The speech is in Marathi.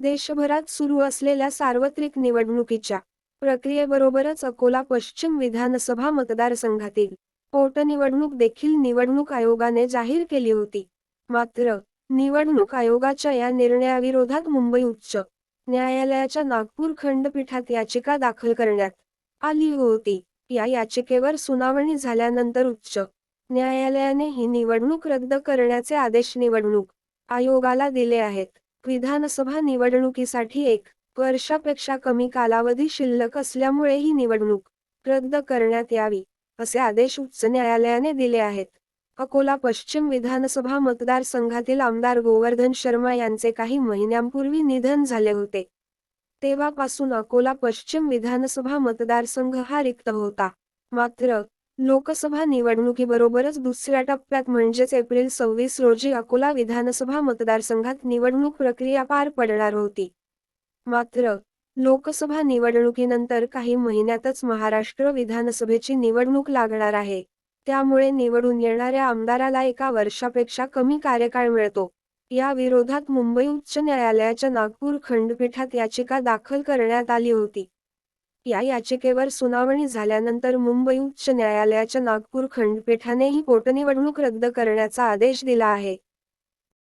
देशभरात सुरू असलेल्या सार्वत्रिक निवडणुकीच्या प्रक्रियेबरोबरच अकोला पश्चिम विधानसभा मतदारसंघातील पोटनिवडणूक देखील निवडणूक आयोगाने जाहीर केली होती. मात्र, निवडणूक आयोगाच्या या निर्णयाविरोधात मुंबई उच्च न्यायालयाच्या नागपूर खंडपीठात याचिका दाखल करण्यात आली होती. या याचिकेवर सुनावणी झाल्यानंतर उच्च न्यायालयाने ही निवडणूक रद्द करण्याचे आदेश निवडणूक आयोगाला दिले आहेत. विधानसभा निवडणुकीसाठी 1 वर्षापेक्षा कमी कालावधी शिल्लक असल्यामुळे ही निवडणूक रद्द करण्यात यावी, असे आदेश उच्च न्यायालयाने दिले आहेत. अकोला पश्चिम विधानसभा मतदारसंघातील आमदार गोवर्धन शर्मा यांचे काही महिन्यांपूर्वी निधन झाले होते. तेव्हापासून अकोला पश्चिम विधानसभा मतदारसंघ हा रिक्त होता. मात्र, लोकसभा निवडणुकीबरोबरच दुसऱ्या टप्प्यात म्हणजेच एप्रिल 26 रोजी अकोला विधानसभा मतदारसंघात निवडणूक प्रक्रिया पार पडणार होती. मात्र, लोकसभा निवडणुकीनंतर काही महिन्यातच महाराष्ट्र विधानसभेची निवडणूक लागणार आहे. त्यामुळे निवडून येणाऱ्या आमदाराला 1 वर्षापेक्षा कमी कार्यकाळ मिळतो. या विरोधात मुंबई उच्च न्यायालयाच्या नागपूर खंडपीठात याचिका दाखल करण्यात आली होती. या याचिकेवर सुनावणी झाल्यानंतर मुंबई उच्च न्यायालयाच्या नागपूर खंडपीठाने ही पोटनिवडणूक रद्द करण्याचा आदेश दिला आहे.